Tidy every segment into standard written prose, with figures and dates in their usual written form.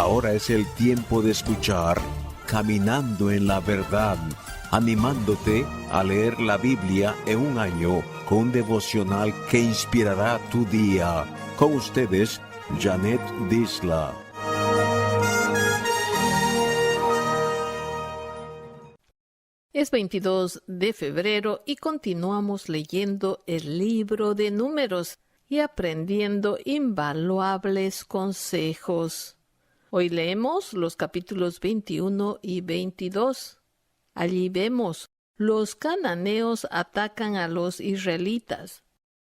Ahora es el tiempo de escuchar Caminando en la Verdad, animándote a leer la Biblia en un año con un devocional que inspirará tu día. Con ustedes, Janet Disla. Es 22 de febrero y continuamos leyendo el libro de Números y aprendiendo invaluables consejos. Hoy leemos los capítulos 21 y 22. Allí vemos, los cananeos atacan a los israelitas,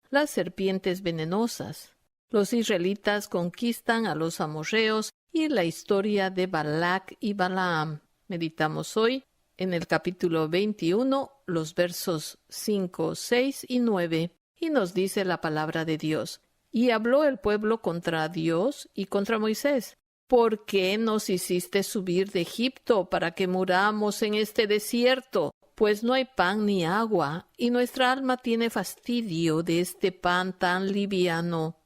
las serpientes venenosas. Los israelitas conquistan a los amorreos y la historia de Balac y Balaam. Meditamos hoy en el capítulo 21, los versos 5, 6 y 9, y nos dice la palabra de Dios. Y habló el pueblo contra Dios y contra Moisés. ¿Por qué nos hiciste subir de Egipto para que muramos en este desierto? Pues no hay pan ni agua, y nuestra alma tiene fastidio de este pan tan liviano.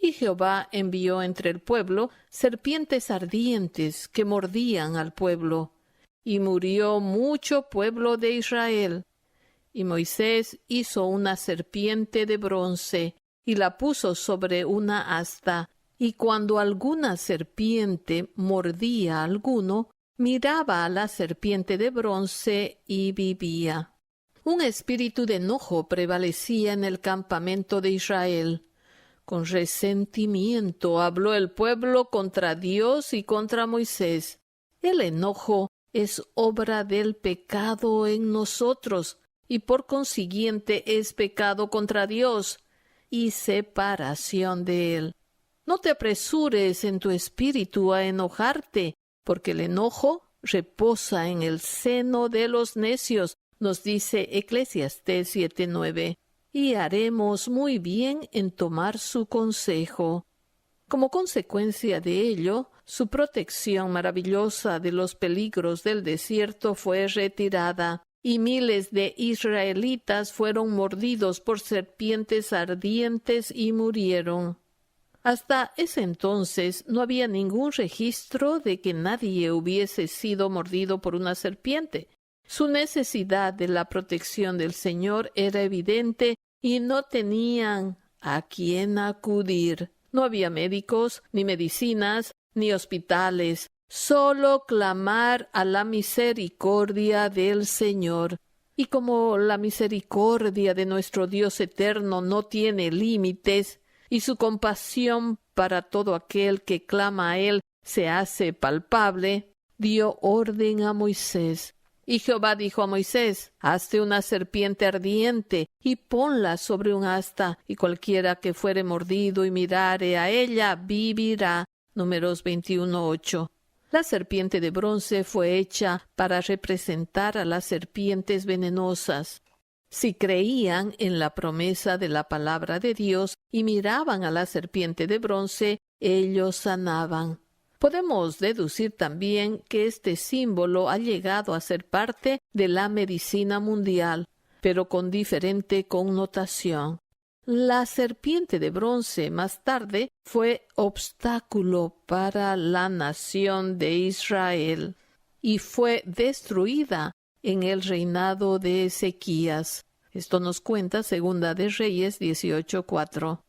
Y Jehová envió entre el pueblo serpientes ardientes que mordían al pueblo. Y murió mucho pueblo de Israel. Y Moisés hizo una serpiente de bronce, y la puso sobre una asta, y cuando alguna serpiente mordía a alguno, miraba a la serpiente de bronce y vivía. Un espíritu de enojo prevalecía en el campamento de Israel. Con resentimiento habló el pueblo contra Dios y contra Moisés. El enojo es obra del pecado en nosotros, y por consiguiente es pecado contra Dios y separación de Él. No te apresures en tu espíritu a enojarte, porque el enojo reposa en el seno de los necios, nos dice Eclesiastés 7:9, y haremos muy bien en tomar su consejo. Como consecuencia de ello, su protección maravillosa de los peligros del desierto fue retirada, y miles de israelitas fueron mordidos por serpientes ardientes y murieron. Hasta ese entonces no había ningún registro de que nadie hubiese sido mordido por una serpiente. Su necesidad de la protección del Señor era evidente y no tenían a quién acudir. No había médicos, ni medicinas, ni hospitales, solo clamar a la misericordia del Señor. Y como la misericordia de nuestro Dios eterno no tiene límites, y su compasión para todo aquel que clama a Él se hace palpable, dio orden a Moisés. Y Jehová dijo a Moisés, hazte una serpiente ardiente y ponla sobre un asta, y cualquiera que fuere mordido y mirare a ella vivirá. Números 21:8. La serpiente de bronce fue hecha para representar a las serpientes venenosas. Si creían en la promesa de la palabra de Dios y miraban a la serpiente de bronce, ellos sanaban. Podemos deducir también que este símbolo ha llegado a ser parte de la medicina mundial, pero con diferente connotación. La serpiente de bronce más tarde fue obstáculo para la nación de Israel y fue destruida en el reinado de Ezequías. Esto nos cuenta Segunda de Reyes 18:4.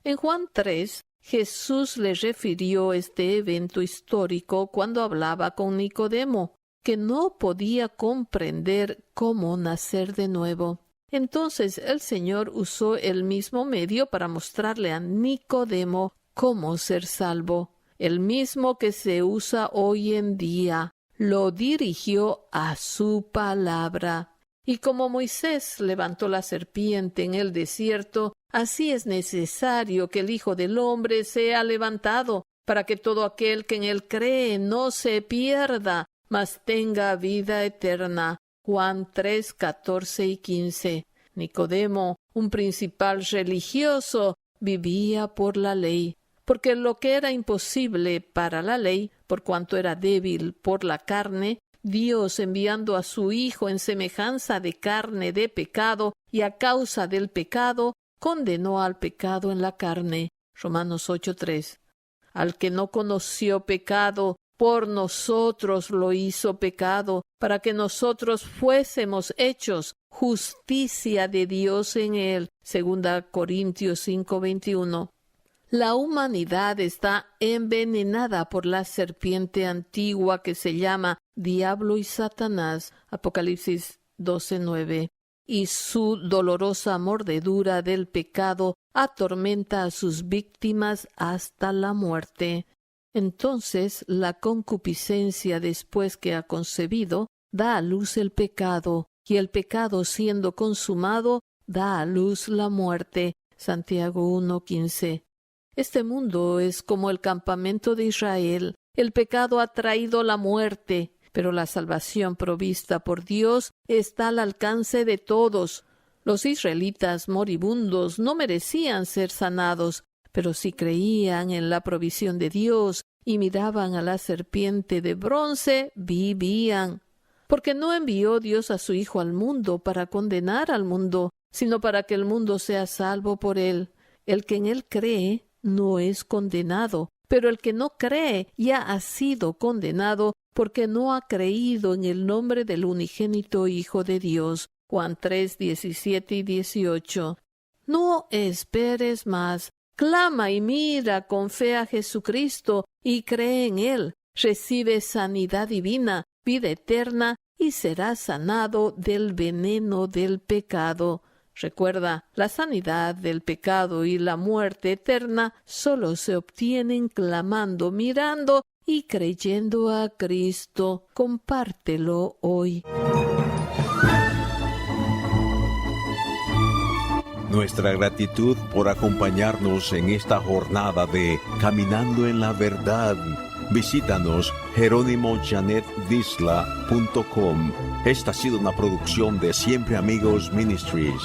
En Juan 3, Jesús le refirió este evento histórico cuando hablaba con Nicodemo, que no podía comprender cómo nacer de nuevo. Entonces el Señor usó el mismo medio para mostrarle a Nicodemo cómo ser salvo, el mismo que se usa hoy en día. Lo dirigió a su palabra. Y como Moisés levantó la serpiente en el desierto, así es necesario que el Hijo del Hombre sea levantado, para que todo aquel que en él cree no se pierda, mas tenga vida eterna. Juan 3, 14 y 15. Nicodemo, un principal religioso, vivía por la ley, porque lo que era imposible para la ley, por cuanto era débil por la carne, Dios, enviando a su Hijo en semejanza de carne de pecado, y a causa del pecado, condenó al pecado en la carne. Romanos 8:3. Al que no conoció pecado, por nosotros lo hizo pecado, para que nosotros fuésemos hechos justicia de Dios en él. 2 Corintios 5:21. La humanidad está envenenada por la serpiente antigua que se llama Diablo y Satanás. Apocalipsis 12:9. Y su dolorosa mordedura del pecado atormenta a sus víctimas hasta la muerte. Entonces la concupiscencia, después que ha concebido, da a luz el pecado, y el pecado, siendo consumado, da a luz la muerte. Santiago 1:15. Este mundo es como el campamento de Israel. El pecado ha traído la muerte, pero la salvación provista por Dios está al alcance de todos. Los israelitas moribundos no merecían ser sanados, pero si creían en la provisión de Dios y miraban a la serpiente de bronce, vivían. Porque no envió Dios a su Hijo al mundo para condenar al mundo, sino para que el mundo sea salvo por él. El que en él cree no es condenado, pero el que no cree ya ha sido condenado porque no ha creído en el nombre del unigénito Hijo de Dios. Juan 3:17 y 18. No esperes más. Clama y mira con fe a Jesucristo y cree en él. Recibe sanidad divina, vida eterna y serás sanado del veneno del pecado. Recuerda, la sanidad del pecado y la muerte eterna solo se obtienen clamando, mirando y creyendo a Cristo. Compártelo hoy. Nuestra gratitud por acompañarnos en esta jornada de Caminando en la Verdad. Visítanos jeronimojanetdisla.com. Esta ha sido una producción de Siempre Amigos Ministries.